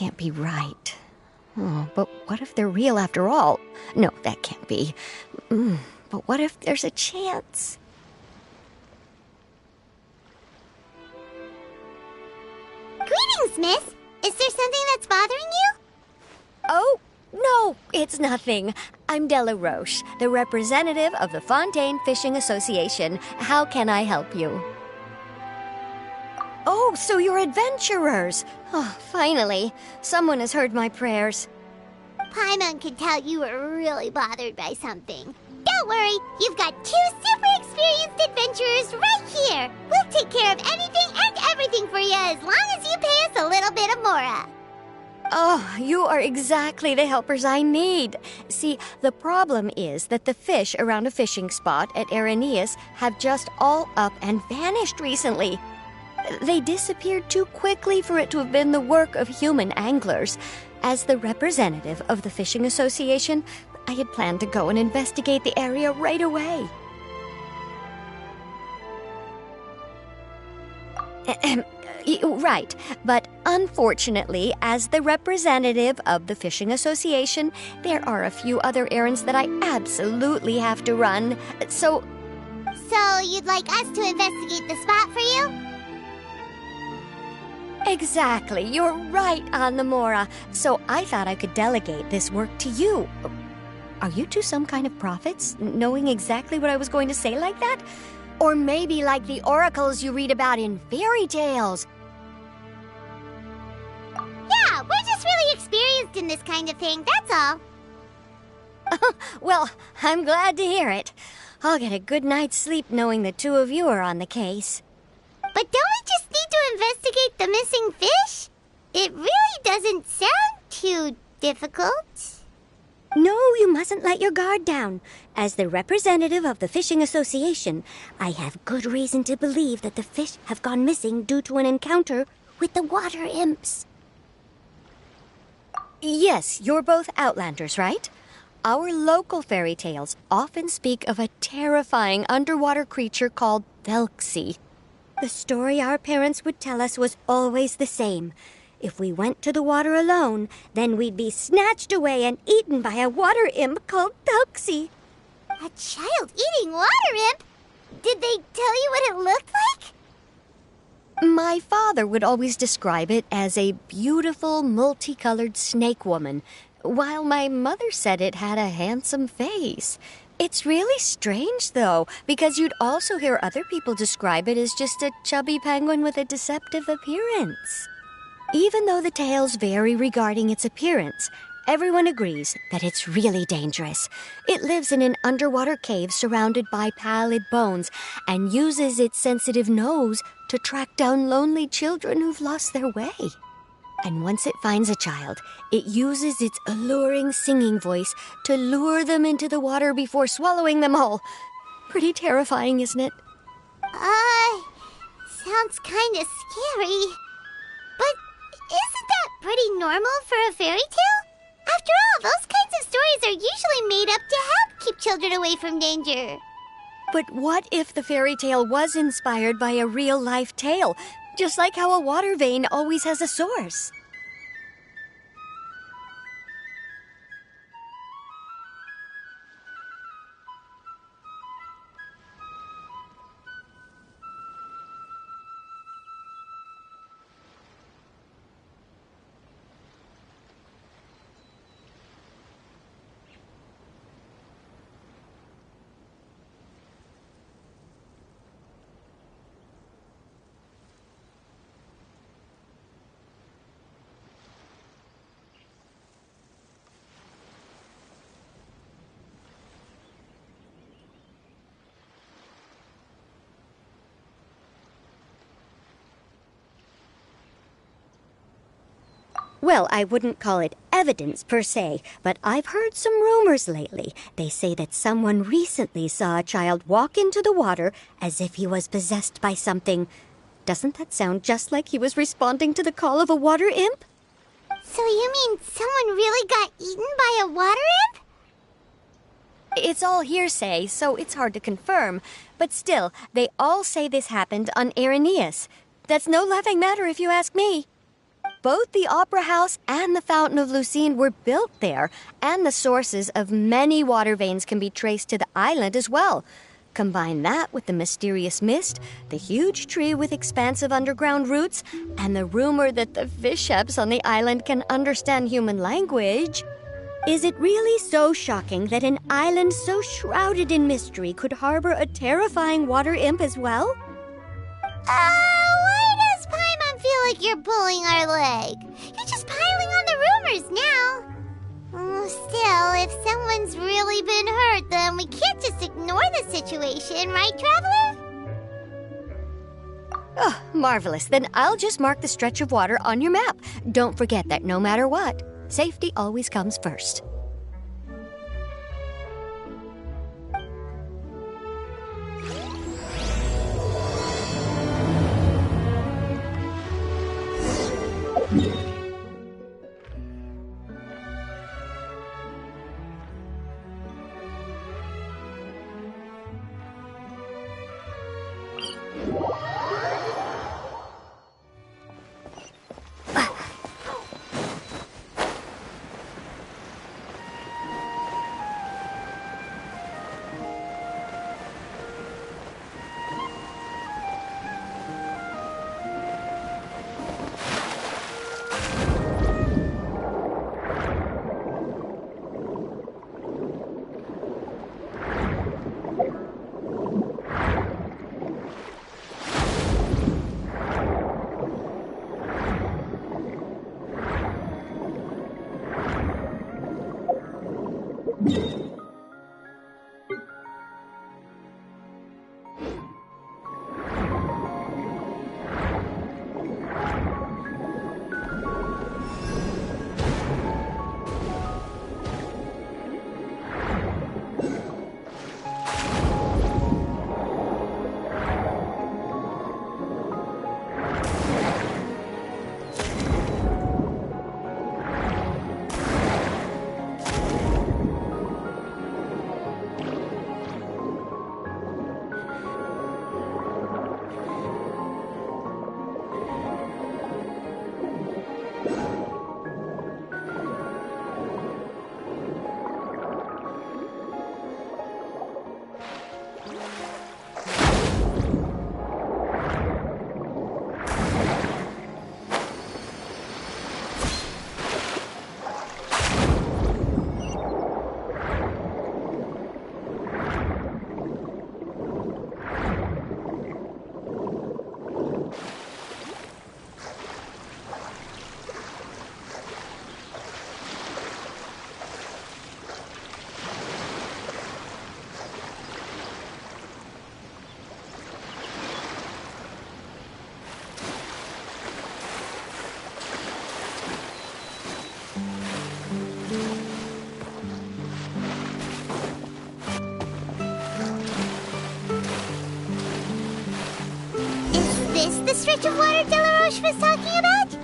can't be right. Oh, but what if they're real after all? No, that can't be. But what if there's a chance? Greetings, miss. Is there something that's bothering you? Oh, no, it's nothing. I'm Della Roche, the representative of the Fontaine Fishing Association. How can I help you? Oh, so you're adventurers. Oh, finally. Someone has heard my prayers. Paimon could tell you were really bothered by something. Don't worry, you've got 2 super experienced adventurers right here. We'll take care of anything and everything for you as long as you pay us a little bit of mora. Oh, you are exactly the helpers I need. See, the problem is that the fish around a fishing spot at Araneus have just all up and vanished recently. They disappeared too quickly for it to have been the work of human anglers. As the representative of the Fishing Association, I had planned to go and investigate the area right away. Right, but unfortunately, as the representative of the Fishing Association, there are a few other errands that I absolutely have to run, so... So you'd like us to investigate the spot for you? Exactly, you're right on the mora. So I thought I could delegate this work to you. Are you two some kind of prophets, knowing exactly what I was going to say like that? Or maybe like the oracles you read about in fairy tales? Yeah, we're just really experienced in this kind of thing, that's all. Well, I'm glad to hear it. I'll get a good night's sleep knowing the two of you are on the case. But don't we just need to investigate the missing fish? It really doesn't sound too difficult. No, you mustn't let your guard down. As the representative of the Fishing Association, I have good reason to believe that the fish have gone missing due to an encounter with the water imps. Yes, you're both Outlanders, right? Our local fairy tales often speak of a terrifying underwater creature called Thelxies. The story our parents would tell us was always the same. If we went to the water alone, then we'd be snatched away and eaten by a water imp called Thelxies. A child-eating water imp? Did they tell you what it looked like? My father would always describe it as a beautiful, multicolored snake woman, while my mother said it had a handsome face. It's really strange, though, because you'd also hear other people describe it as just a chubby penguin with a deceptive appearance. Even though the tales vary regarding its appearance, everyone agrees that it's really dangerous. It lives in an underwater cave surrounded by pallid bones and uses its sensitive nose to track down lonely children who've lost their way. And once it finds a child, it uses its alluring singing voice to lure them into the water before swallowing them all. Pretty terrifying, isn't it? Sounds kinda scary. But isn't that pretty normal for a fairy tale? After all, those kinds of stories are usually made up to help keep children away from danger. But what if the fairy tale was inspired by a real-life tale? Just like how a water vein always has a source. Well, I wouldn't call it evidence per se, but I've heard some rumors lately. They say that someone recently saw a child walk into the water as if he was possessed by something. Doesn't that sound just like he was responding to the call of a water imp? So you mean someone really got eaten by a water imp? It's all hearsay, so it's hard to confirm. But still, they all say this happened on Araneus. That's no laughing matter if you ask me. Both the Opera House and the Fountain of Lucine were built there, and the sources of many water veins can be traced to the island as well. Combine that with the mysterious mist, the huge tree with expansive underground roots, and the rumor that the fishheps on the island can understand human language. Is it really so shocking that an island so shrouded in mystery could harbor a terrifying water imp as well? Why does Paimon feel like you're pulling our leg? You're just piling on the rumors now. Still, if someone's really been hurt, then we can't just ignore the situation, right, Traveler? Oh, marvelous. Then I'll just mark the stretch of water on your map. Don't forget that no matter what, safety always comes first. The stretch of water Delaroche was talking about?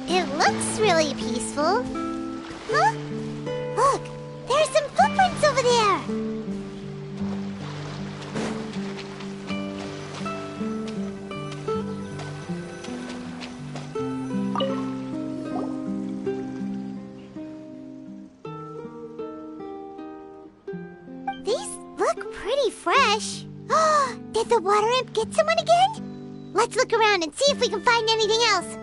It looks really peaceful. Huh? Look, there's some footprints over there. These look pretty fresh. Did the water imp get someone again? Let's look around and see if we can find anything else.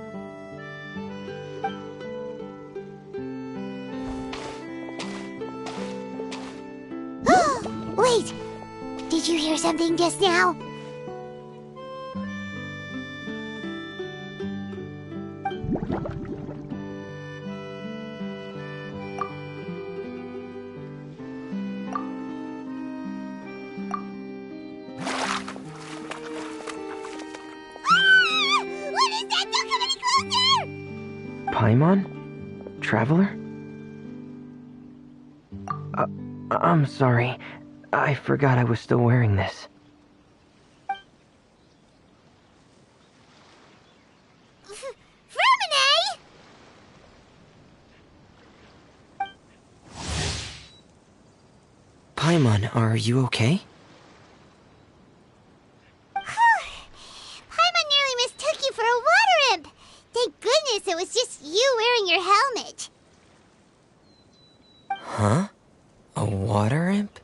Wait! Did you hear something just now? Paimon? Traveler? I'm sorry. I forgot I was still wearing this. Verminae! Paimon, are you okay? Paimon nearly mistook you for a water imp. Thank goodness it was just Huh? A water imp?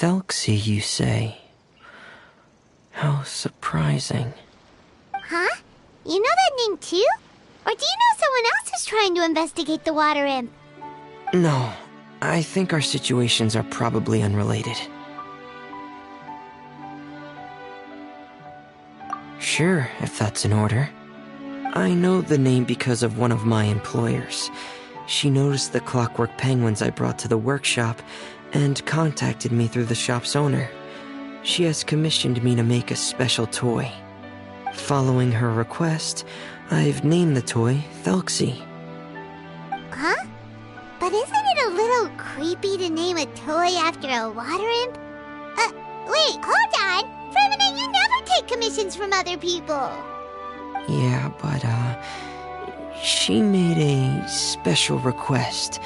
Thelxie, you say? How surprising. Huh? You know that name too? Or do you know someone else who's trying to investigate the water imp? No, I think our situations are probably unrelated. Sure, if that's in order. I know the name because of one of my employers. She noticed the clockwork penguins I brought to the workshop and contacted me through the shop's owner. She has commissioned me to make a special toy. Following her request, I've named the toy Thelxie. Huh? But isn't it a little creepy to name a toy after a water imp? Wait, hold on! For a minute, you never take commissions from other people! Yeah, but, she made a special request,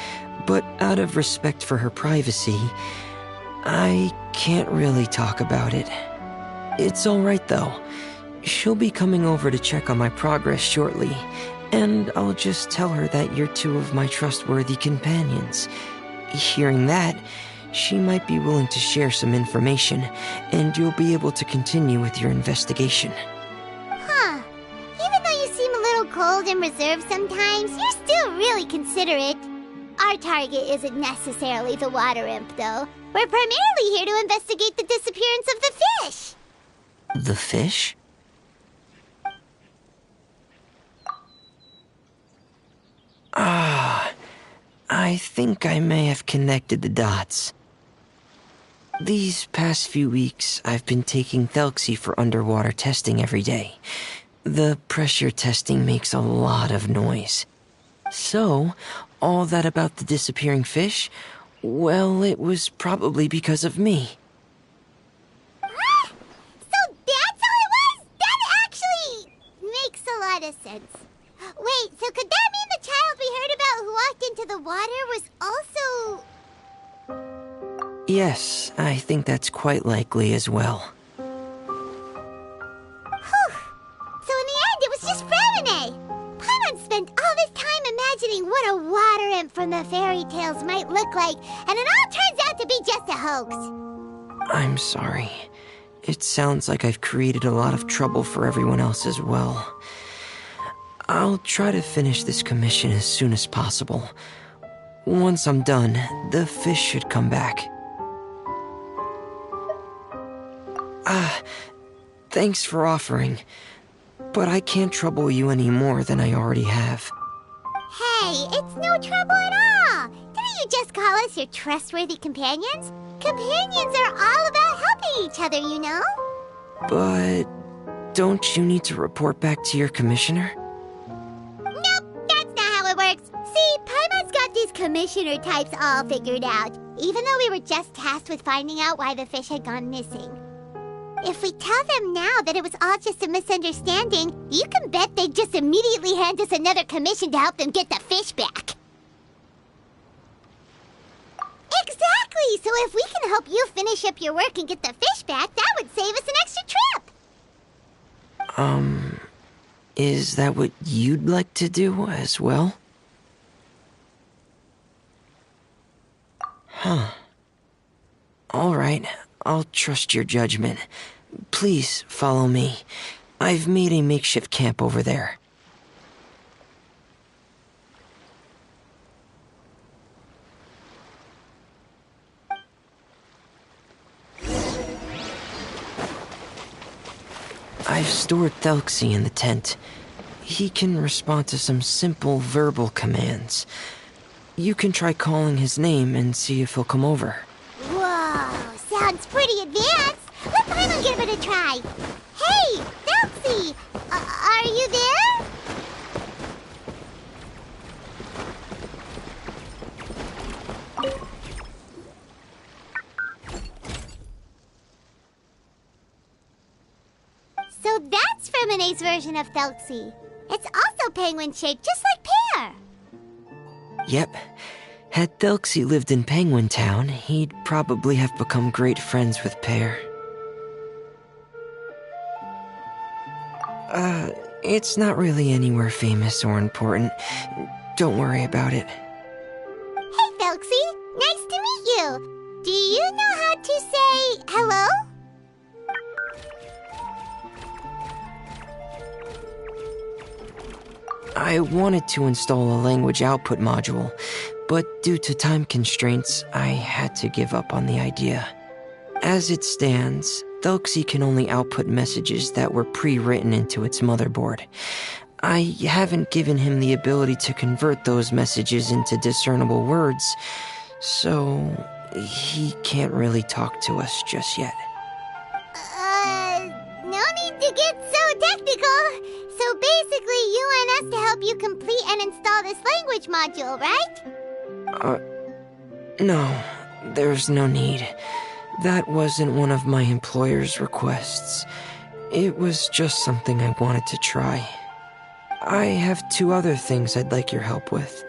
but out of respect for her privacy, I can't really talk about it. It's alright though. She'll be coming over to check on my progress shortly, and I'll just tell her that you're two of my trustworthy companions. Hearing that, she might be willing to share some information, and you'll be able to continue with your investigation. Huh. Even though you seem a little cold and reserved sometimes, you're still really considerate. Our target isn't necessarily the water imp, though. We're primarily here to investigate the disappearance of the fish. The fish? Ah, I think I may have connected the dots. These past few weeks, I've been taking Thelxie for underwater testing every day. The pressure testing makes a lot of noise. So, all that about the disappearing fish? Well, it was probably because of me. What? So that's all it was? That sense. Wait, so could that mean the child we heard about who walked into the water was also... Yes, I think that's quite likely as well. Whew. So in the end, it was just Fremine. Paimon spent all this time imagining what a water imp from the fairy tales might look like, and it all turns out to be just a hoax. I'm sorry. It sounds like I've created a lot of trouble for everyone else as well. I'll try to finish this commission as soon as possible. Once I'm done, the fish should come back. Thanks for offering, but I can't trouble you any more than I already have. Hey, it's no trouble at all. Didn't you just call us your trustworthy companions? Companions are all about helping each other, you know? But don't you need to report back to your commissioner? Nope, that's not how it works. See, Paimon's got these commissioner types all figured out, even though we were just tasked with finding out why the fish had gone missing. If we tell them now that it was all just a misunderstanding, you can bet they'd just immediately hand us another commission to help them get the fish back. Exactly! So if we can help you finish up your work and get the fish back, that would save us an extra trip! Is that what you'd like to do as well? Huh. All right, I'll trust your judgment. Please follow me. I've made a makeshift camp over there. I've stored Thelxie in the tent. He can respond to some simple verbal commands. You can try calling his name and see if he'll come over. Whoa, sounds pretty advanced. Let Paimon give it a try. Hey, Thelxie, are you there? So that's Fremine's version of Thelxie. It's also penguin-shaped, just like Pear. Yep. Had Thelxie lived in Penguin Town, he'd probably have become great friends with Pear. It's not really anywhere famous or important. Don't worry about it. Hey, Thelxie. Nice to meet you. Do you know how to say hello? I wanted to install a language output module, but due to time constraints, I had to give up on the idea. As it stands, Thelxie can only output messages that were pre-written into its motherboard. I haven't given him the ability to convert those messages into discernible words, so he can't really talk to us just yet. No need to get so technical. So basically, you want us to help you complete and install this language module, right? No, there's no need. That wasn't one of my employer's requests. It was just something I wanted to try. I have 2 other things I'd like your help with.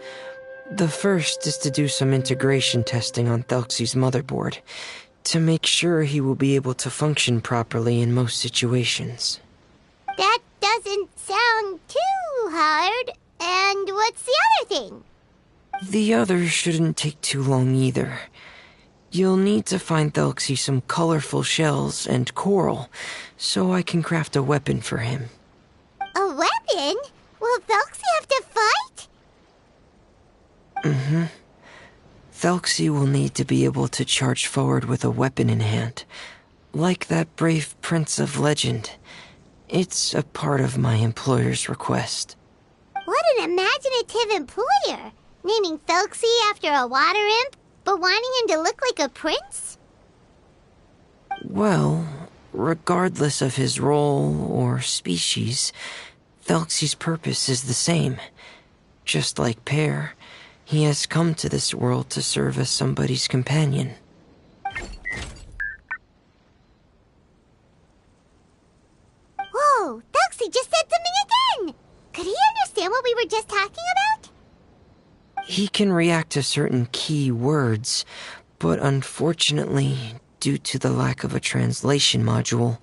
The first is to do some integration testing on Thelxie's motherboard, to make sure he will be able to function properly in most situations. That doesn't sound too hard. And what's the other thing? The other shouldn't take too long either. You'll need to find Thelxie some colorful shells and coral, so I can craft a weapon for him. A weapon? Will Thelxie have to fight? Mm-hmm. Thelxie will need to be able to charge forward with a weapon in hand, like that brave prince of legend. It's a part of my employer's request. What an imaginative employer! Naming Thelxie after a water imp, but wanting him to look like a prince? Well, regardless of his role or species, Thelxie's purpose is the same. Just like Pear, he has come to this world to serve as somebody's companion. Whoa, Thelxie just said something again! what we were just talking about? He can react to certain key words, but unfortunately, due to the lack of a translation module,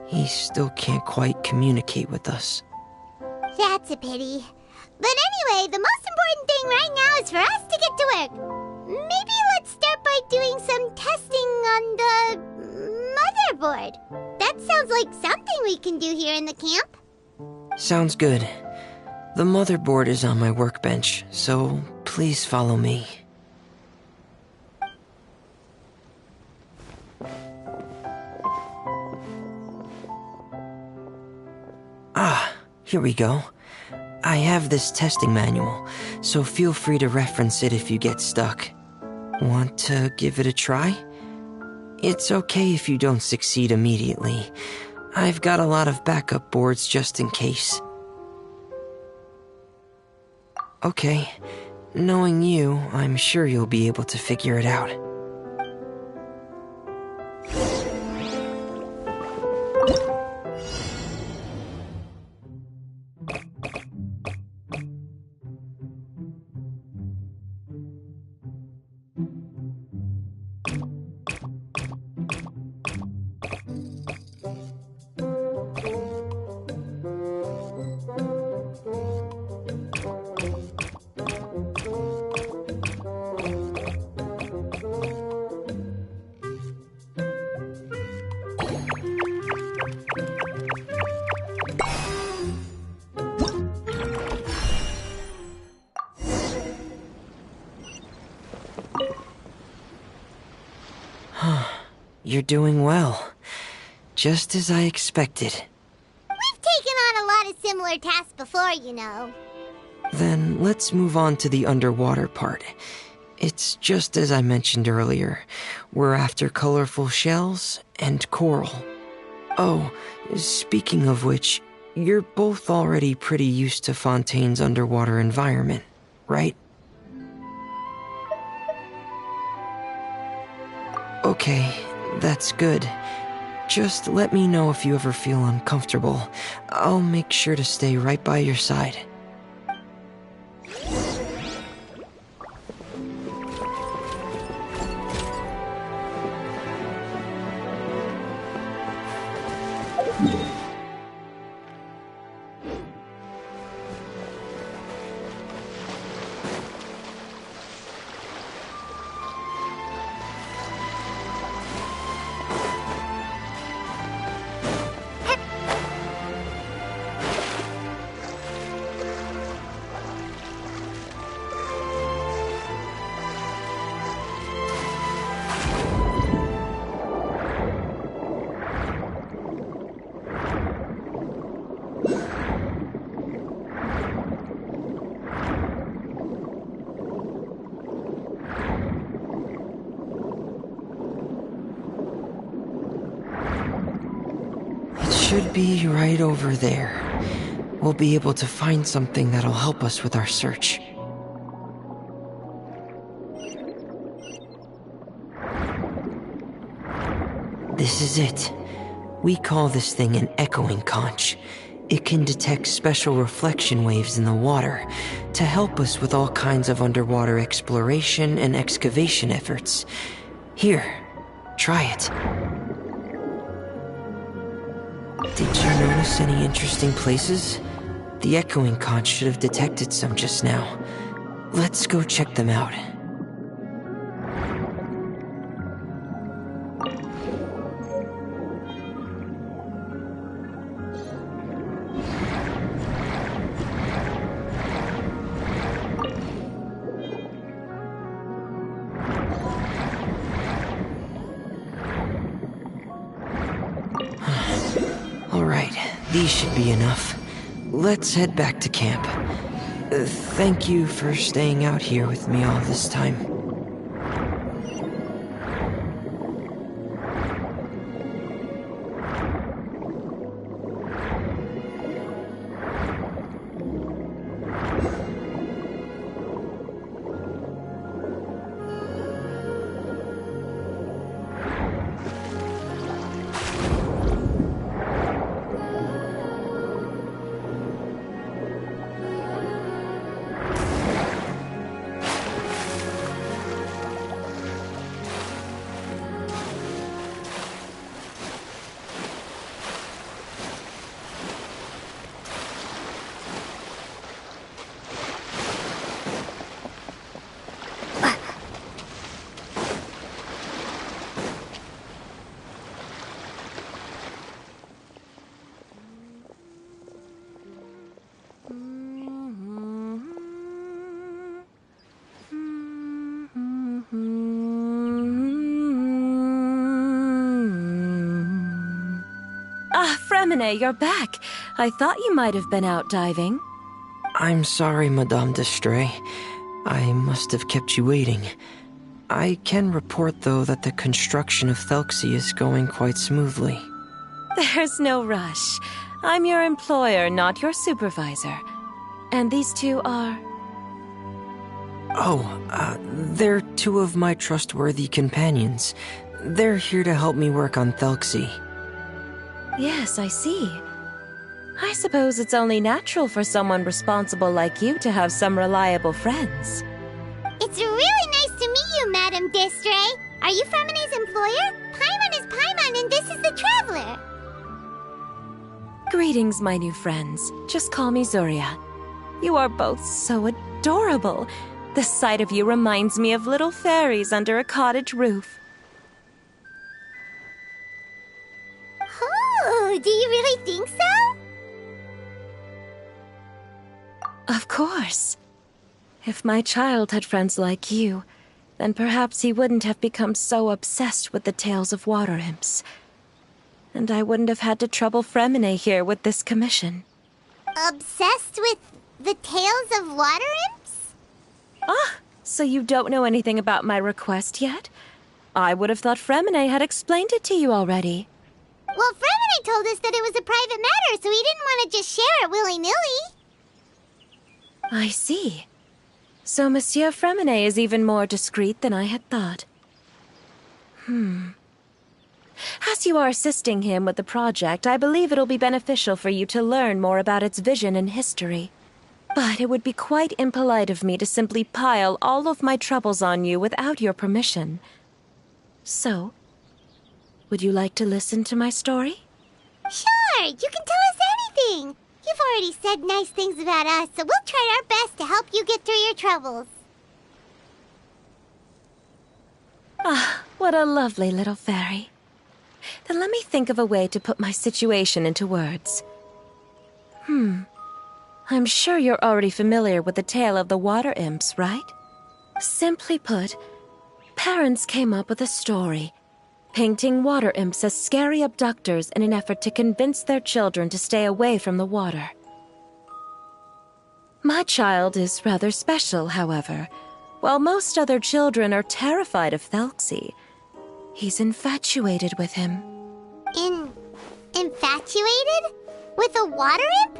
he still can't quite communicate with us. That's a pity. But anyway, the most important thing right now is for us to get to work. Maybe let's start by doing some testing on the motherboard. That sounds like something we can do here in the camp. Sounds good. The motherboard is on my workbench, so please follow me. Ah, here we go. I have this testing manual, so feel free to reference it if you get stuck. Want to give it a try? It's okay if you don't succeed immediately. I've got a lot of backup boards just in case. Okay, knowing you, I'm sure you'll be able to figure it out. You're doing well. Just as I expected. We've taken on a lot of similar tasks before, you know. Then let's move on to the underwater part. It's just as I mentioned earlier. We're after colorful shells and coral. Oh, speaking of which, you're both already pretty used to Fontaine's underwater environment, right? Okay, that's good. Just let me know if you ever feel uncomfortable. I'll make sure to stay right by your side. Should be right over there. We'll be able to find something that'll help us with our search. This is it. We call this thing an echoing conch. It can detect special reflection waves in the water to help us with all kinds of underwater exploration and excavation efforts. Here, try it. Did you notice any interesting places? The echoing conch should have detected some just now. Let's go check them out. These should be enough. Let's head back to camp. Thank you for staying out here with me all this time. Fremine, you're back. I thought you might have been out diving. I'm sorry, Madame d'Estray. I must have kept you waiting. I can report, though, that the construction of Thelxies is going quite smoothly. There's no rush. I'm your employer, not your supervisor. And these two are... They're two of my trustworthy companions. They're here to help me work on Thelxie. Yes, I see. I suppose it's only natural for someone responsible like you to have some reliable friends. It's really nice to meet you, Madame d'Estray. Are you Fremine's employer? Paimon is Paimon, and this is the Traveler. Greetings, my new friends. Just call me Zuria. You are both so adorable. The sight of you reminds me of little fairies under a cottage roof. Oh, do you really think so? Of course. If my child had friends like you, then perhaps he wouldn't have become so obsessed with the tales of water imps. And I wouldn't have had to trouble Fremine here with this commission. Obsessed with the tales of water imps? Ah, so you don't know anything about my request yet? I would have thought Fremine had explained it to you already. Well, Fremine told us that it was a private matter, so he didn't want to just share it willy-nilly. I see. So Monsieur Fremine is even more discreet than I had thought. As you are assisting him with the project, I believe it'll be beneficial for you to learn more about its vision and history. But it would be quite impolite of me to simply pile all of my troubles on you without your permission. So, would you like to listen to my story? Sure, you can tell us anything. You've already said nice things about us, so we'll try our best to help you get through your troubles. Ah, what a lovely little fairy. Then let me think of a way to put my situation into words. I'm sure you're already familiar with the tale of the water imps, right? Simply put, parents came up with a story, painting water imps as scary abductors in an effort to convince their children to stay away from the water. My child is rather special, however. While most other children are terrified of Thelxie, he's infatuated with him. Infatuated? With a water imp?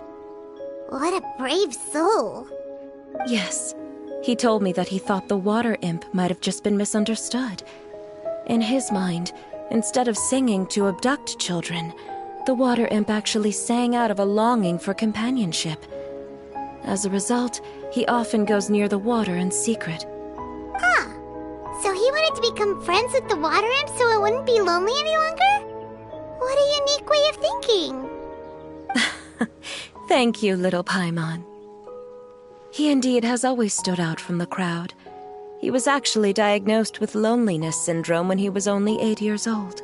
What a brave soul. Yes, he told me that he thought the water imp might have just been misunderstood. In his mind, instead of singing to abduct children, the water imp actually sang out of a longing for companionship. As a result, he often goes near the water in secret. Huh. So he wanted to become friends with the water imp so it wouldn't be lonely any longer? What a unique way of thinking. Thank you, little Paimon. He indeed has always stood out from the crowd. He was actually diagnosed with loneliness syndrome when he was only 8 years old.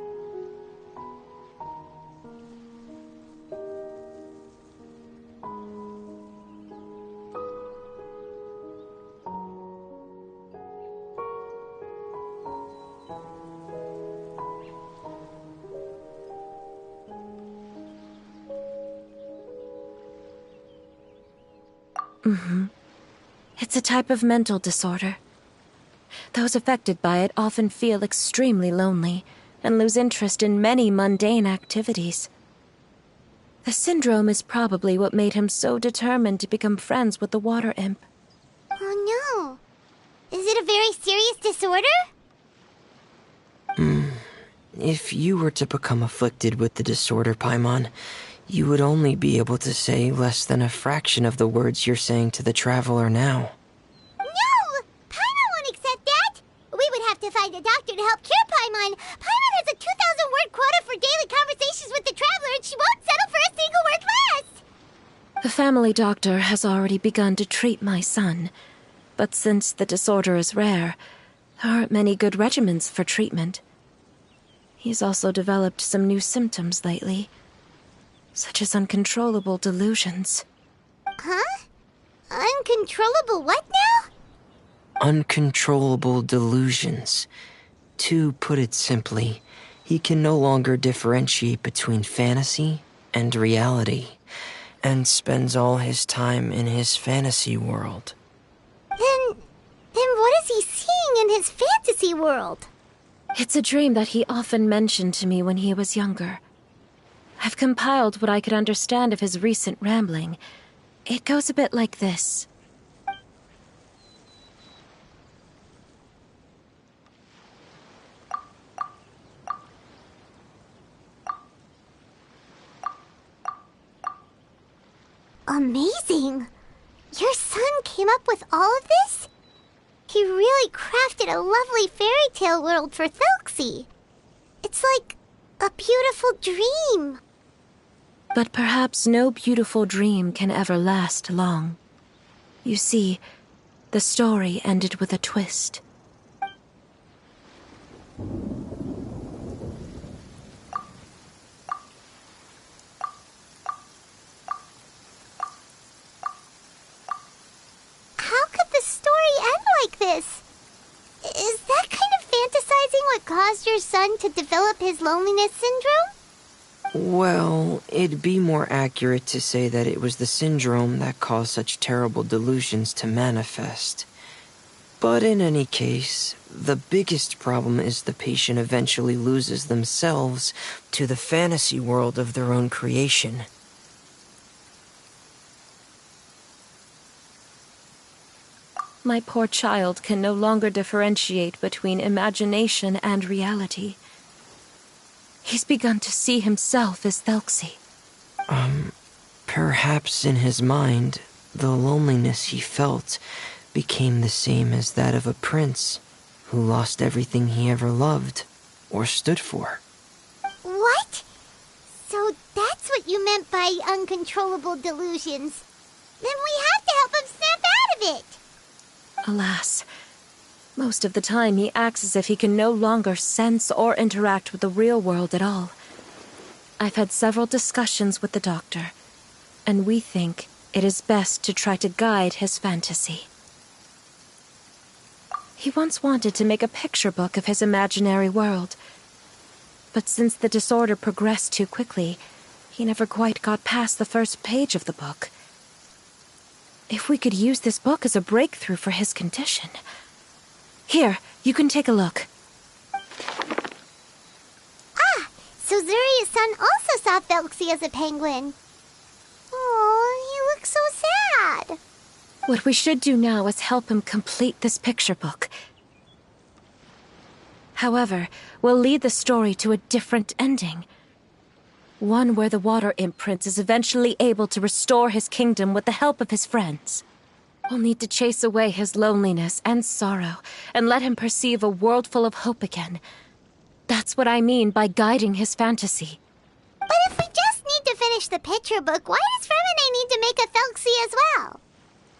It's a type of mental disorder. Those affected by it often feel extremely lonely and lose interest in many mundane activities. The syndrome is probably what made him so determined to become friends with the water imp. Oh no. Is it a very serious disorder? If you were to become afflicted with the disorder, Paimon, you would only be able to say less than a fraction of the words you're saying to the Traveler now. No! Paimon won't accept that! We would have to find a doctor to help cure Paimon. Paimon has a 2,000-word quota for daily conversations with the Traveler, and she won't settle for a single word less! The family doctor has already begun to treat my son, but since the disorder is rare, there aren't many good regimens for treatment. He's also developed some new symptoms lately, such as uncontrollable delusions. Huh? Uncontrollable what now? Uncontrollable delusions. To put it simply, he can no longer differentiate between fantasy and reality, and spends all his time in his fantasy world. Then what is he seeing in his fantasy world? It's a dream that he often mentioned to me when he was younger. I've compiled what I could understand of his recent rambling. It goes a bit like this. Amazing! Your son came up with all of this? He really crafted a lovely fairy tale world for Thelxie. It's like a beautiful dream. But perhaps no beautiful dream can ever last long. You see, the story ended with a twist. How could the story end like this? Is that kind of fantasizing what caused your son to develop his loneliness syndrome? Well, it'd be more accurate to say that it was the syndrome that caused such terrible delusions to manifest. But in any case, the biggest problem is the patient eventually loses themselves to the fantasy world of their own creation. My poor child can no longer differentiate between imagination and reality. He's begun to see himself as Thelxie. Perhaps in his mind, the loneliness he felt became the same as that of a prince who lost everything he ever loved or stood for. What? So that's what you meant by uncontrollable delusions. Then we have to help him snap out of it. Alas, most of the time he acts as if he can no longer sense or interact with the real world at all. I've had several discussions with the doctor, and we think it is best to try to guide his fantasy. He once wanted to make a picture book of his imaginary world, but since the disorder progressed too quickly, he never quite got past the first page of the book. If we could use this book as a breakthrough for his condition... Here, you can take a look. Ah, so Zuria's son also saw Thelxie as a penguin. Oh, he looks so sad. What we should do now is help him complete this picture book. However, we'll lead the story to a different ending. One where the water imp prince is eventually able to restore his kingdom with the help of his friends. We'll need to chase away his loneliness and sorrow, and let him perceive a world full of hope again. That's what I mean by guiding his fantasy. But if we just need to finish the picture book, why does Fremine need to make a Thelxie as well?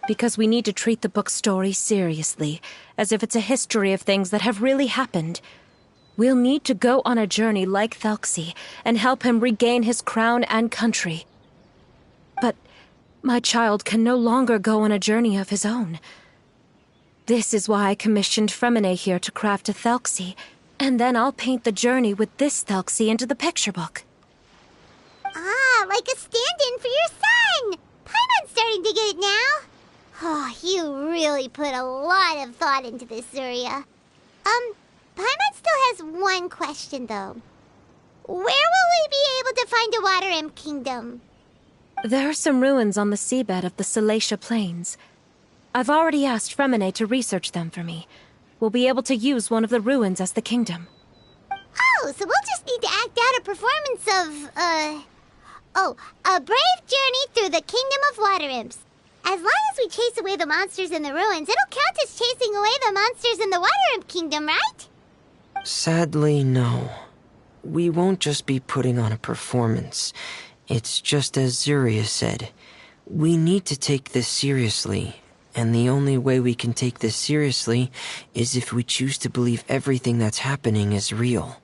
Because we need to treat the book's story seriously, as if it's a history of things that have really happened. We'll need to go on a journey like Thelxie, and help him regain his crown and country. But my child can no longer go on a journey of his own. This is why I commissioned Fremine here to craft a Thelxie, and then I'll paint the journey with this Thelxie into the picture book. Ah, like a stand-in for your son! Paimon's starting to get it now. Oh, you really put a lot of thought into this, Zuria. Paimon still has one question, though. Where will we be able to find a Water Imp Kingdom? There are some ruins on the seabed of the Salacia Plains. I've already asked Fremine to research them for me. We'll be able to use one of the ruins as the kingdom. Oh, so we'll just need to act out a performance of, a brave journey through the Kingdom of Water Imps. As long as we chase away the monsters in the ruins, it'll count as chasing away the monsters in the Water Imp Kingdom, right? Sadly, no. We won't just be putting on a performance. It's just as Zuria said. We need to take this seriously, and the only way we can take this seriously is if we choose to believe everything that's happening is real.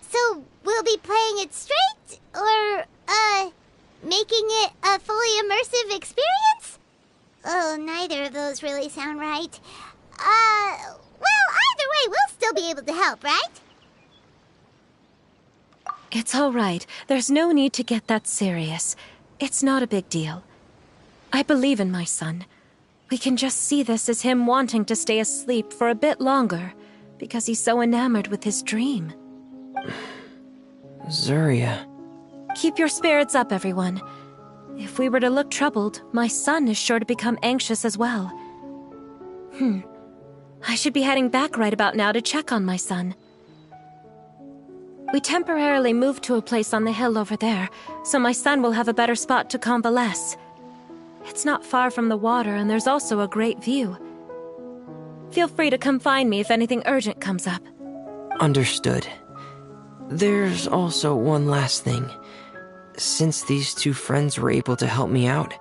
So we'll be playing it straight, or, making it a fully immersive experience? Oh, neither of those really sound right. Well, either way, we'll still be able to help, right? It's all right. There's no need to get that serious. It's not a big deal. I believe in my son. We can just see this as him wanting to stay asleep for a bit longer, because he's so enamored with his dream. Zarya. Keep your spirits up, everyone. If we were to look troubled, my son is sure to become anxious as well. I should be heading back right about now to check on my son. We temporarily moved to a place on the hill over there, so my son will have a better spot to convalesce. It's not far from the water, and there's also a great view. Feel free to come find me if anything urgent comes up. Understood. There's also one last thing. Since these two friends were able to help me out,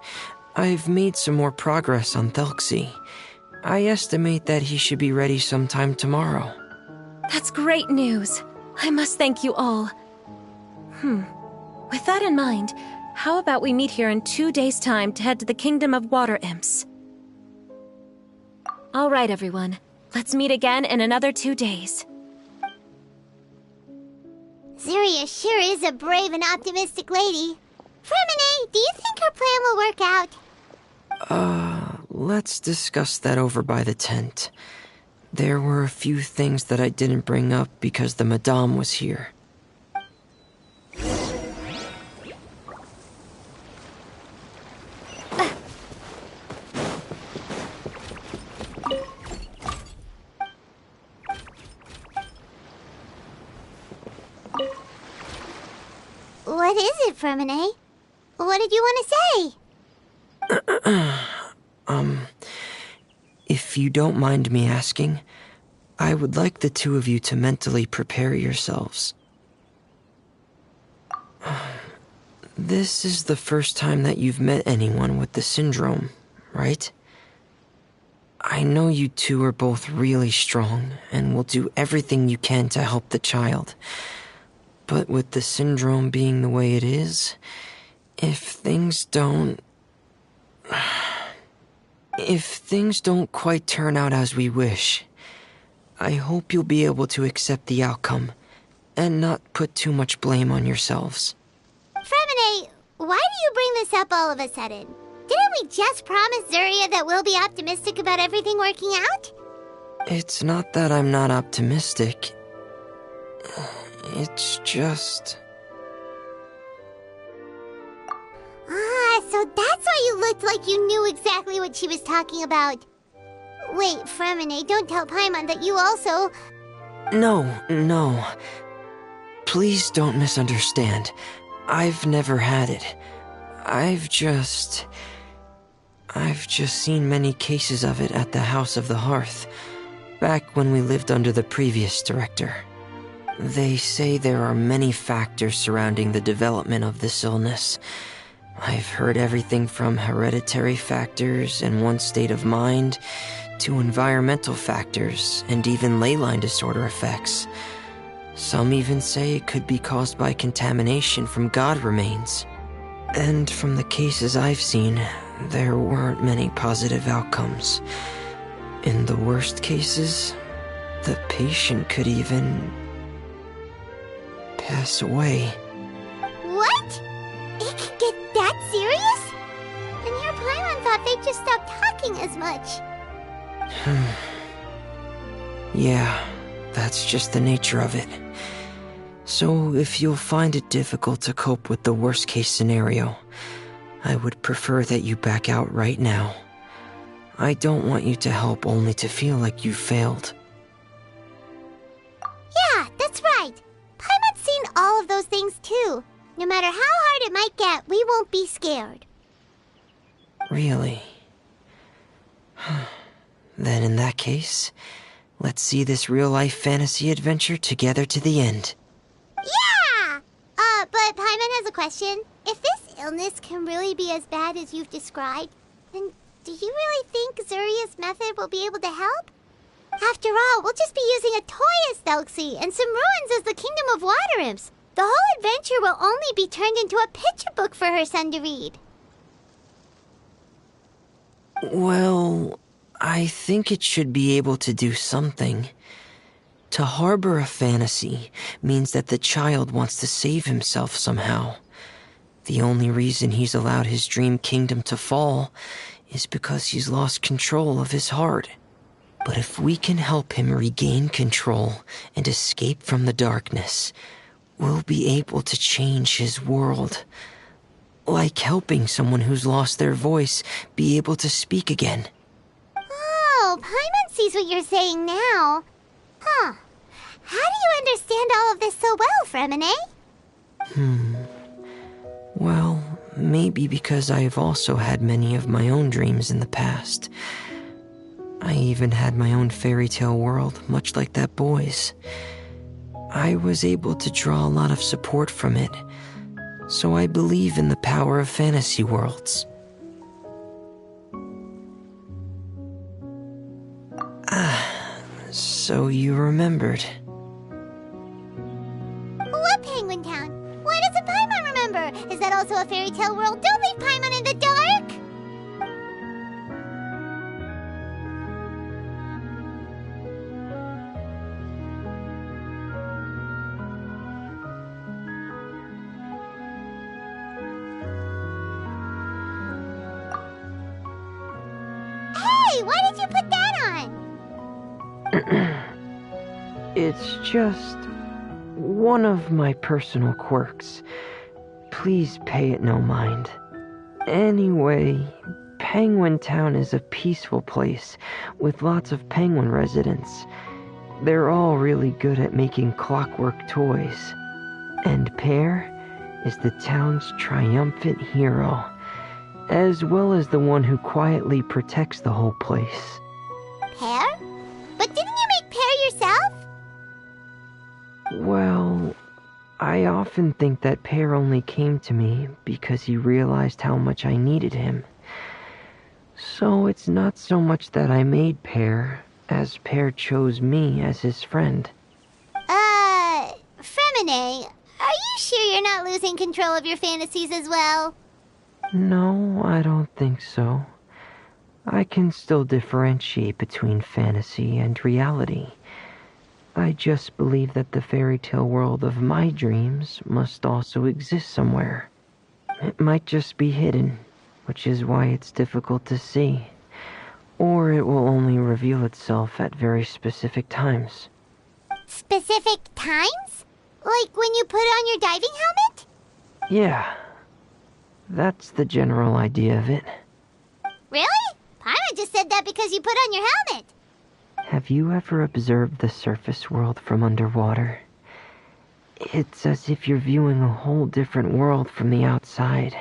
I've made some more progress on Thelxie. I estimate that he should be ready sometime tomorrow. That's great news. I must thank you all. With that in mind, how about we meet here in 2 days' time to head to the Kingdom of Water Imps? All right, everyone. Let's meet again in another 2 days. Zarya sure is a brave and optimistic lady. Fremine, do you think her plan will work out? Let's discuss that over by the tent. There were a few things that I didn't bring up because the Madame was here. What is it, Fremine? What did you want to say? If you don't mind me asking, I would like the two of you to mentally prepare yourselves. This is the first time that you've met anyone with the syndrome, right? I know you two are both really strong and will do everything you can to help the child. But with the syndrome being the way it is, if things don't quite turn out as we wish, I hope you'll be able to accept the outcome and not put too much blame on yourselves. Fremine, why do you bring this up all of a sudden? Didn't we just promise Zarya that we'll be optimistic about everything working out? It's not that I'm not optimistic. It's just... So that's why you looked like you knew exactly what she was talking about. Wait, Fremine, don't tell Paimon that you also... No. Please don't misunderstand. I've never had it. I've just seen many cases of it at the House of the Hearth, back when we lived under the previous director. They say there are many factors surrounding the development of this illness. I've heard everything from hereditary factors and one's state of mind, to environmental factors and even ley line disorder effects. Some even say it could be caused by contamination from god remains. And from the cases I've seen, there weren't many positive outcomes. In the worst cases, the patient could even pass away. What? It could get that serious? And your Paimon thought they'd just stop talking as much. Yeah, that's just the nature of it. So if you'll find it difficult to cope with the worst case scenario, I would prefer that you back out right now. I don't want you to help only to feel like you failed. Yeah, that's right. Paimon's seen all of those things too. No matter how hard it might get, we won't be scared. Really? Then in that case, let's see this real-life fantasy adventure together to the end. Yeah! But Paimon has a question. If this illness can really be as bad as you've described, then do you really think Zarya's method will be able to help? After all, we'll just be using a toy as Thelxie and some ruins as the Kingdom of Water Imps. The whole adventure will only be turned into a picture book for her son to read. Well, I think it should be able to do something. To harbor a fantasy means that the child wants to save himself somehow. The only reason he's allowed his dream kingdom to fall is because he's lost control of his heart. But if we can help him regain control and escape from the darkness, we'll be able to change his world. Like helping someone who's lost their voice be able to speak again. Oh, Paimon sees what you're saying now. Huh. How do you understand all of this so well, Fremine? Well, maybe because I've also had many of my own dreams in the past. I even had my own fairy tale world, much like that boy's. I was able to draw a lot of support from it, so I believe in the power of fantasy worlds. So you remembered. What Penguin Town? Why doesn't Paimon remember? Is that also a fairy tale world? Don't leave Paimon in the dark! Hey, why did you put that on? It's just one of my personal quirks. Please pay it no mind. Anyway, Penguin Town is a peaceful place with lots of penguin residents. They're all really good at making clockwork toys. And Pear is the town's triumphant hero, as well as the one who quietly protects the whole place. Pear? But didn't you make Pear yourself? Well, I often think that Pear only came to me because he realized how much I needed him. So it's not so much that I made Pear, as Pear chose me as his friend. Fremine, are you sure you're not losing control of your fantasies as well? No, I don't think so. I can still differentiate between fantasy and reality. I just believe that the fairy tale world of my dreams must also exist somewhere. It might just be hidden, which is why it's difficult to see. Or it will only reveal itself at very specific times. Specific times? Like when you put on your diving helmet? Yeah, that's the general idea of it. Really? Paimon just said that because you put on your helmet. Have you ever observed the surface world from underwater? It's as if you're viewing a whole different world from the outside.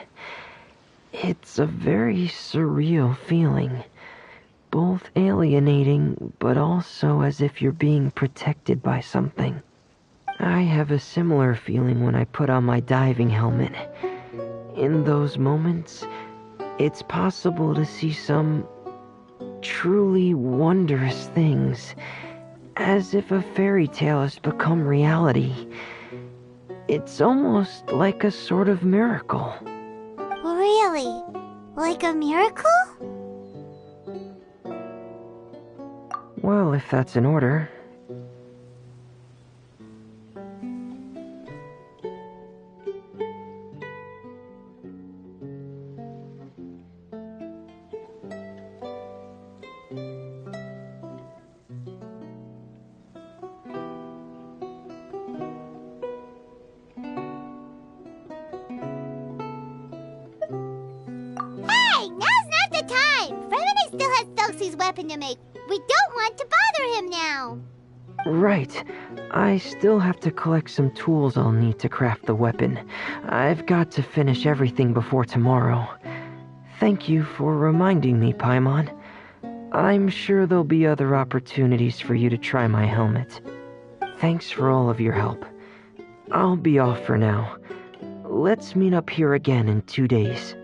It's a very surreal feeling. Both alienating, but also as if you're being protected by something. I have a similar feeling when I put on my diving helmet. In those moments, it's possible to see some truly wondrous things, as if a fairy tale has become reality. It's almost like a sort of miracle. Really? Like a miracle? Well, if that's in order. Hey, now's not the time! Fremine still has Thelxies' weapon to make. We don't want to bother him now. Right. I still have to collect some tools I'll need to craft the weapon. I've got to finish everything before tomorrow. Thank you for reminding me, Paimon. I'm sure there'll be other opportunities for you to try my helmet. Thanks for all of your help. I'll be off for now. Let's meet up here again in 2 days.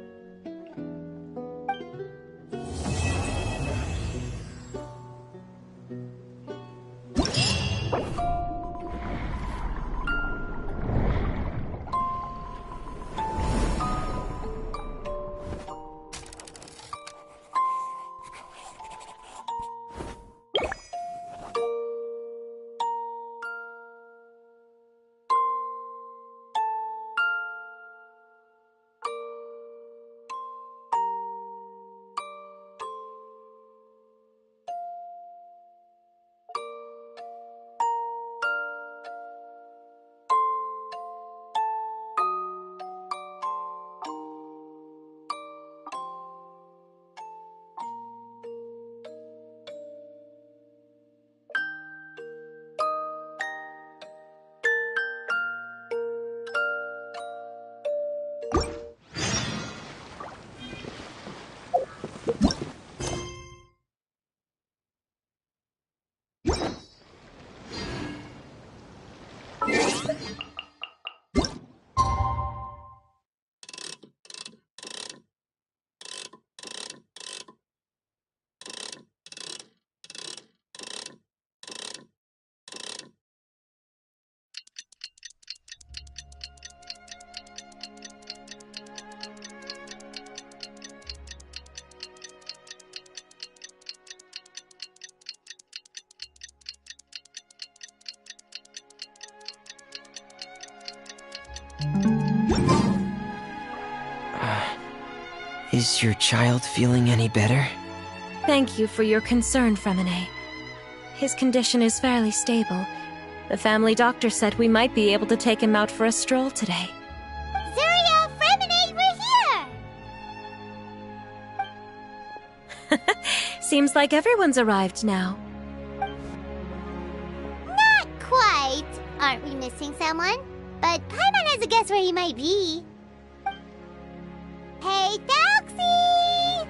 Is your child feeling any better? Thank you for your concern, Fremine. His condition is fairly stable. The family doctor said we might be able to take him out for a stroll today. Zuria, Fremine, we're here! Seems like everyone's arrived now. Not quite. Aren't we missing someone? But Paimon has a guess where he might be. Hey, Thelxies!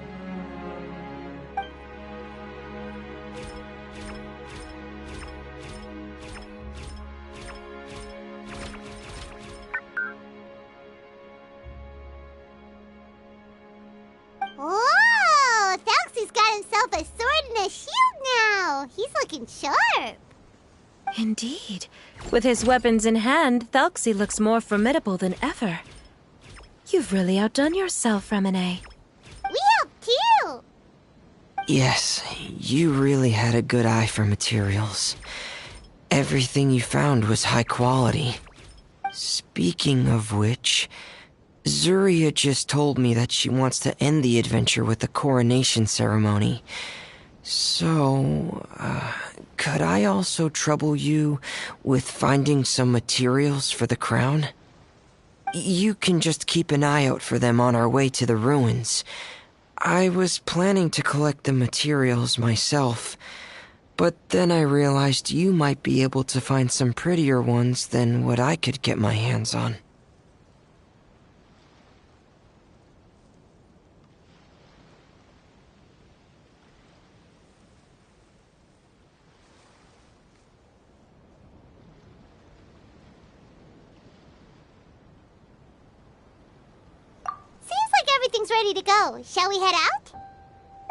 Whoa! Thelxies got himself a sword and a shield now! He's looking sharp! Indeed. With his weapons in hand, Thelxie looks more formidable than ever. You've really outdone yourself, Fremine. We helped too! Yes, you really had a good eye for materials. Everything you found was high quality. Speaking of which, Zuria just told me that she wants to end the adventure with a coronation ceremony. So, could I also trouble you with finding some materials for the crown? You can just keep an eye out for them on our way to the ruins. I was planning to collect the materials myself, but then I realized you might be able to find some prettier ones than what I could get my hands on. Everything's ready to go. Shall we head out?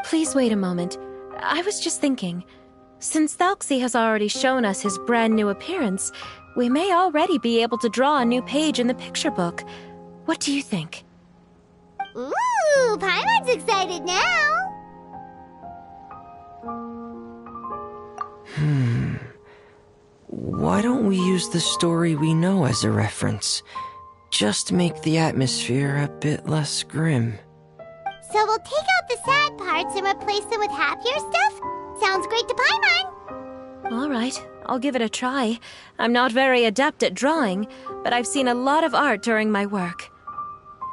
Please wait a moment. I was just thinking. Since Thelxie has already shown us his brand new appearance, we may already be able to draw a new page in the picture book. What do you think? Ooh, Paimon's excited now! Why don't we use the story we know as a reference? Just make the atmosphere a bit less grim. So we'll take out the sad parts and replace them with happier stuff? Sounds great to Paimon! All right, I'll give it a try. I'm not very adept at drawing, but I've seen a lot of art during my work.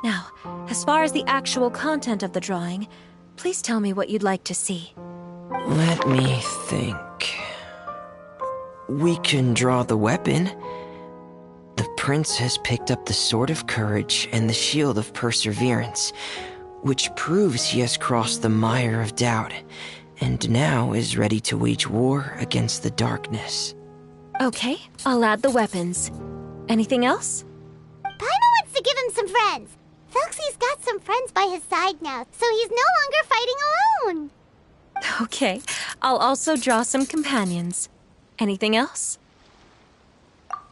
Now, as far as the actual content of the drawing, please tell me what you'd like to see. Let me think. We can draw the weapon. The prince has picked up the Sword of Courage and the Shield of Perseverance, which proves he has crossed the mire of doubt, and now is ready to wage war against the darkness. Okay, I'll add the weapons. Anything else? Paimon wants to give him some friends. Thelxie's got some friends by his side now, so he's no longer fighting alone. Okay, I'll also draw some companions. Anything else?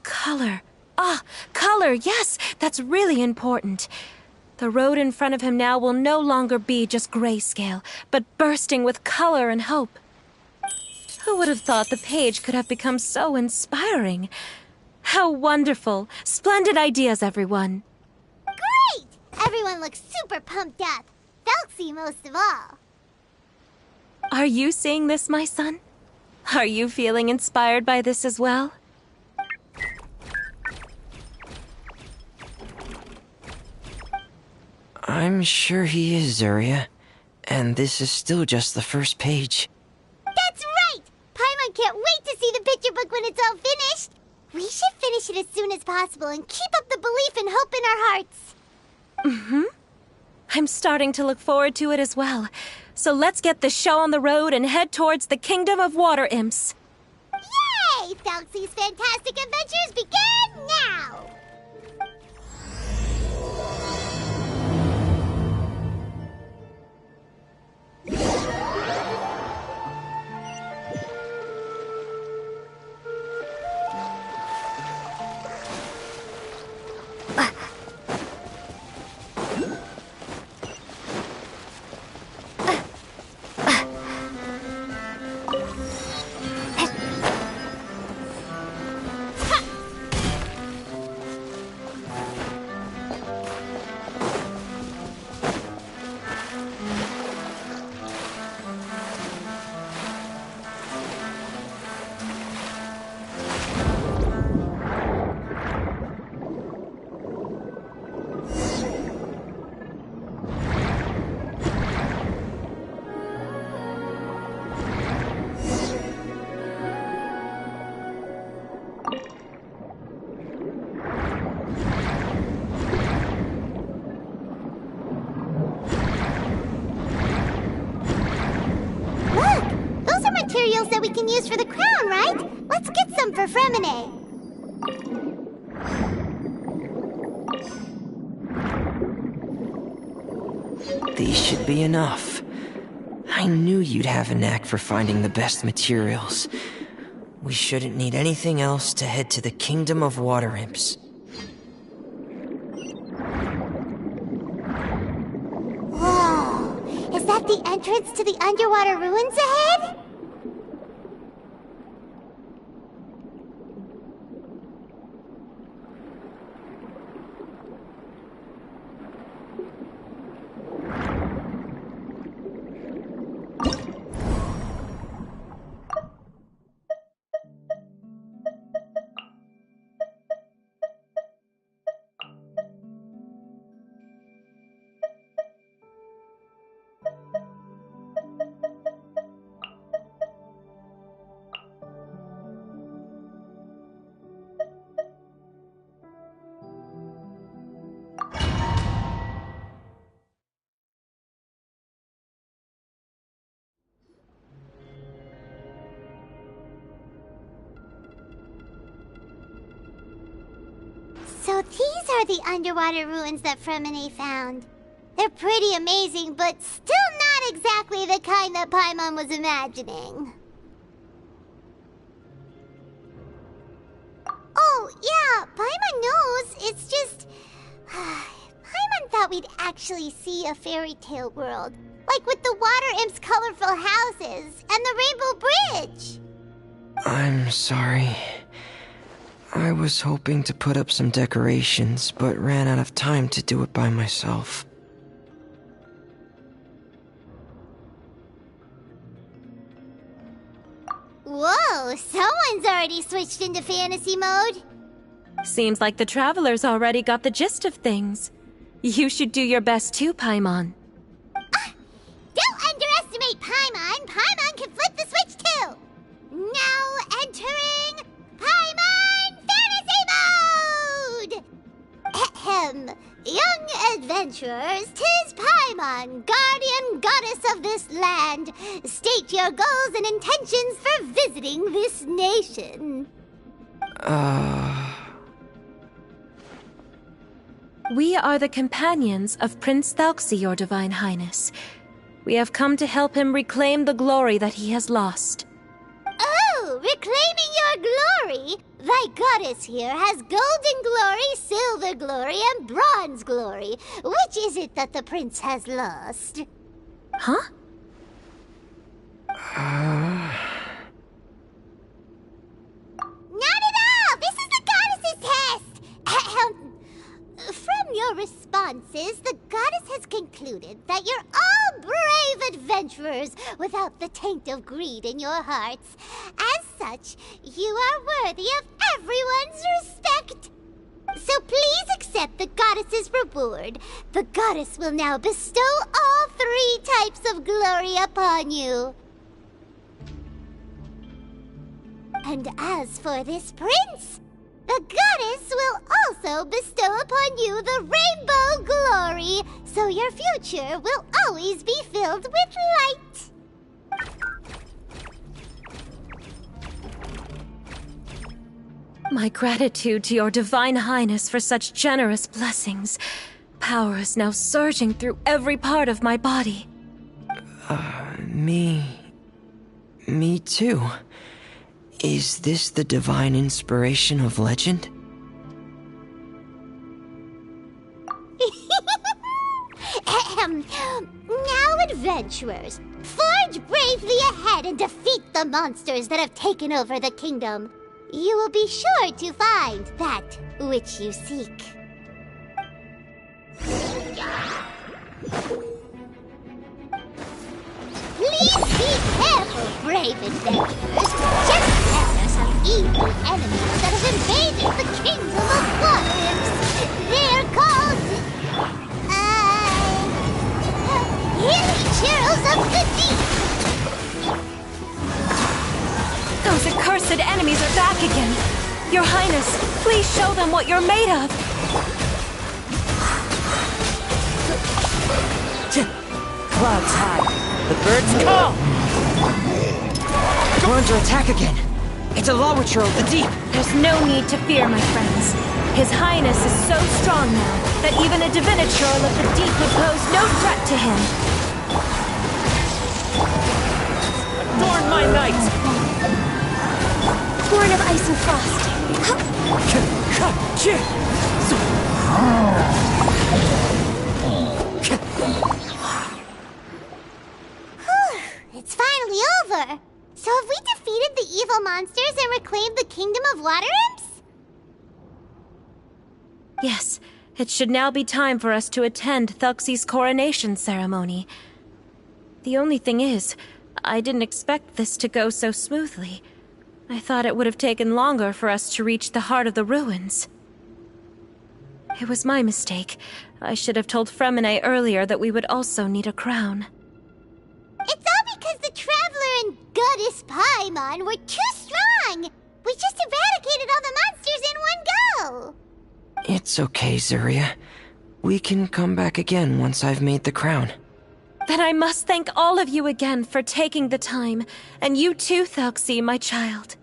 Color. Ah, color, yes, that's really important. The road in front of him now will no longer be just grayscale, but bursting with color and hope. Who would have thought the page could have become so inspiring? How wonderful! Splendid ideas, everyone! Great! Everyone looks super pumped up. Thelxie most of all. Are you seeing this, my son? Are you feeling inspired by this as well? I'm sure he is, Zuria. And this is still just the first page. That's right! Paimon can't wait to see the picture book when it's all finished. We should finish it as soon as possible and keep up the belief and hope in our hearts. Mm-hmm. I'm starting to look forward to it as well. So let's get the show on the road and head towards the Kingdom of Water Imps. Yay! Thelxie's fantastic adventures begin now! use for the crown, right? Let's get some for Fremine. These should be enough. I knew you'd have a knack for finding the best materials. We shouldn't need anything else to head to the Kingdom of Water Imps. Whoa! Is that the entrance to the underwater ruins ahead? So these are the underwater ruins that Fremine found. They're pretty amazing, but still not exactly the kind that Paimon was imagining. Oh, yeah, Paimon knows. It's just... Paimon thought we'd actually see a fairy tale world. Like with the water imps' colorful houses and the rainbow bridge. I'm sorry. I was hoping to put up some decorations, but ran out of time to do it by myself. Whoa, someone's already switched into fantasy mode. Seems like the travelers already got the gist of things. You should do your best too, Paimon. Don't underestimate Paimon. Paimon can flip the switch too. Now entering Paimon Fantasy Mode! Ahem. Young adventurers, 'tis Paimon, guardian goddess of this land. State your goals and intentions for visiting this nation. We are the companions of Prince Thelxies, your Divine Highness. We have come to help him reclaim the glory that he has lost. Oh, reclaiming your glory? Thy goddess here has golden glory, silver glory, and bronze glory. Which is it that the prince has lost? Huh? Not at all! This is the goddess's test! Ahem. From your responses, the goddess has concluded that you're all brave adventurers without the taint of greed in your hearts. As such, you are worthy of everyone's respect. So please accept the goddess's reward. The goddess will now bestow all 3 types of glory upon you. And as for this prince, the goddess will also bestow upon you the rainbow glory, so your future will always be filled with light. My gratitude to your Divine Highness for such generous blessings. Power is now surging through every part of my body. Me too. Is this the divine inspiration of legend? Now, adventurers, forge bravely ahead and defeat the monsters that have taken over the kingdom. You will be sure to find that which you seek. Please be careful, brave adventurers. Just as there are some evil enemies that have invaded the kingdom of water imps. They're called... Healing Churls of the Deep. Those accursed enemies are back again. Your Highness, please show them what you're made of. Clouds high. The birds call. We're under attack again. It's a Lawitcher of the deep. There's no need to fear, my friends. His Highness is so strong now that even a Diviniture of the deep would pose no threat to him. Adorn my knight! Born of ice and frost. It's finally over! So have we defeated the evil monsters and reclaimed the Kingdom of Water Imps? Yes, it should now be time for us to attend Thelxies' coronation ceremony. The only thing is, I didn't expect this to go so smoothly. I thought it would have taken longer for us to reach the heart of the ruins. It was my mistake. I should have told Fremine earlier that we would also need a crown. It's all because the Traveler and Goddess Paimon were too strong! We just eradicated all the monsters in one go! It's okay, Zuria. We can come back again once I've made the crown. Then I must thank all of you again for taking the time, and you too, Thelxie, my child.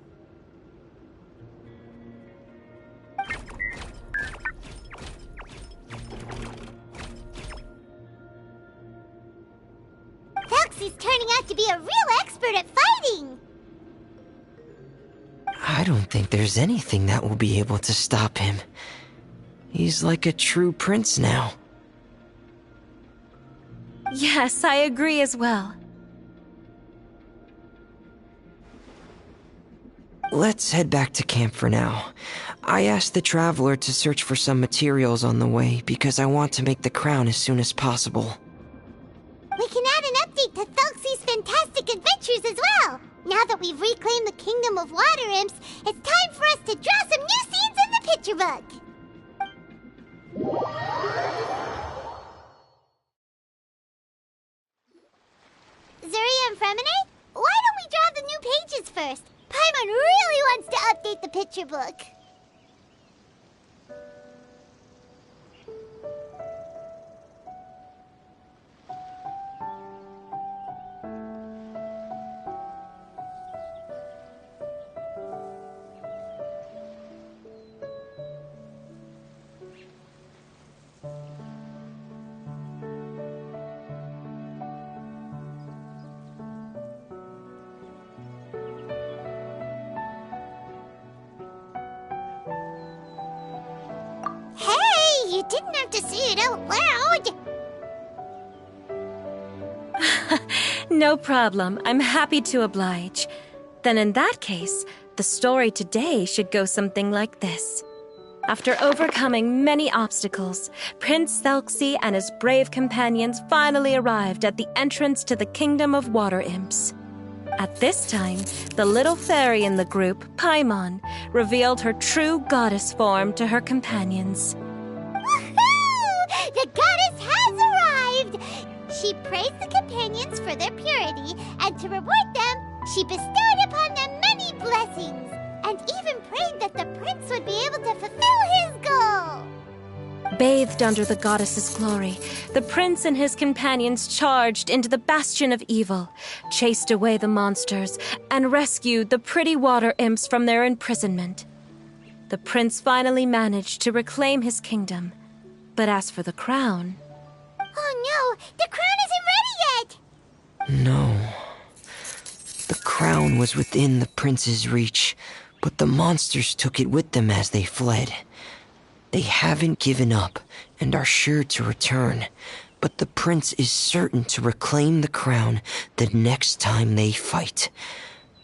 Thelxie's turning out to be a real expert at fighting! I don't think there's anything that will be able to stop him. He's like a true prince now. Yes, I agree as well. Let's head back to camp for now. I asked the Traveler to search for some materials on the way because I want to make the crown as soon as possible. We can add an update to Thelxie's fantastic adventures as well! Now that we've reclaimed the Kingdom of Water Imps, it's time for us to draw some new scenes in the picture book! Zuria and Fremine, why don't we draw the new pages first? Paimon really wants to update the picture book. You didn't have to say it out loud! No problem. I'm happy to oblige. Then in that case, the story today should go something like this. After overcoming many obstacles, Prince Thelxie and his brave companions finally arrived at the entrance to the Kingdom of Water Imps. At this time, the little fairy in the group, Paimon, revealed her true goddess form to her companions. Woohoo! The goddess has arrived! She praised the companions for their purity, and to reward them, she bestowed upon them many blessings, and even prayed that the prince would be able to fulfill his goal. Bathed under the goddess's glory, the prince and his companions charged into the bastion of evil, chased away the monsters, and rescued the pretty water imps from their imprisonment. The prince finally managed to reclaim his kingdom. But as for the crown... Oh no! The crown isn't ready yet! No. The crown was within the prince's reach, but the monsters took it with them as they fled. They haven't given up and are sure to return, but the prince is certain to reclaim the crown the next time they fight.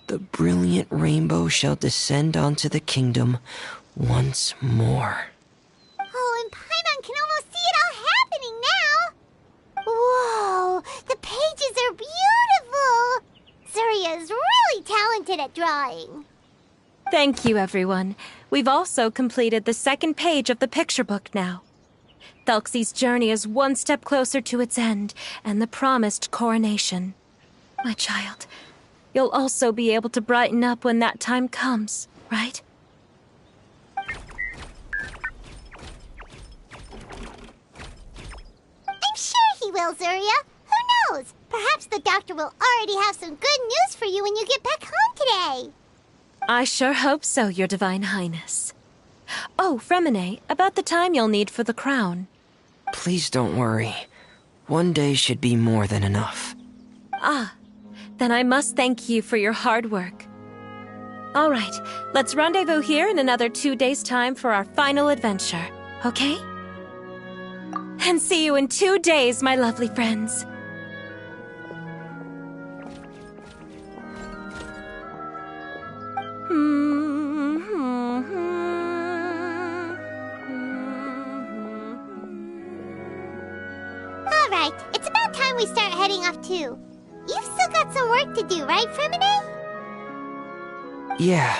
The brilliant rainbow shall descend onto the kingdom once more. Oh, and Paimon can almost see it all happening now! Whoa! The pages are beautiful! Zuria is really talented at drawing. Thank you, everyone. We've also completed the second page of the picture book now. Thelxie's journey is one step closer to its end and the promised coronation. My child, you'll also be able to brighten up when that time comes, right? I'm sure he will, Zuria. Who knows? Perhaps the doctor will already have some good news for you when you get back home today. I sure hope so, Your Divine Highness. Oh, Fremine, about the time you'll need for the crown. Please don't worry. One day should be more than enough. Ah, then I must thank you for your hard work. All right, let's rendezvous here in another 2 days' time for our final adventure, okay? And see you in 2 days, my lovely friends. All right, it's about time we start heading off too. You've still got some work to do, right, Fremine? Yeah,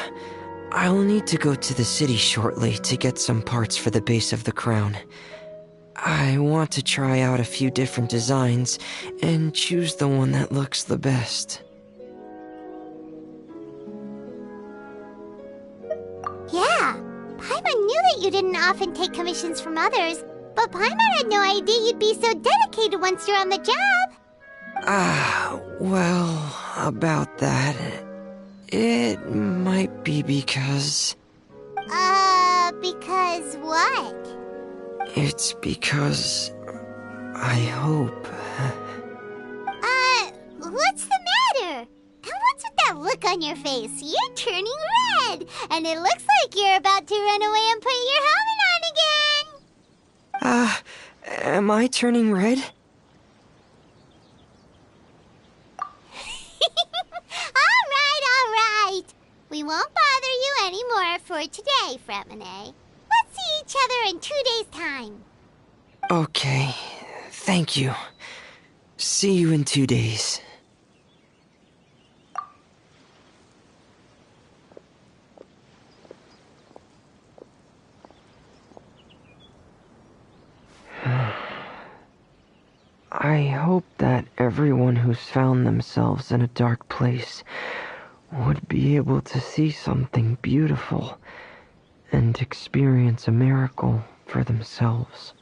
I'll need to go to the city shortly to get some parts for the base of the crown. I want to try out a few different designs and choose the one that looks the best. Yeah, Paimon knew that you didn't often take commissions from others, but Paimon had no idea you'd be so dedicated once you're on the job. Well, about that, it might be because... Because what? It's because... I hope... What's the matter? And what's with that look on your face? You're turning red, and it looks like you're about to run away and put your helmet on again. Am I turning red? All right. We won't bother you anymore for today, Fremine. Let's see each other in 2 days' time. Okay, thank you. See you in 2 days. I hope that everyone who's found themselves in a dark place would be able to see something beautiful and experience a miracle for themselves.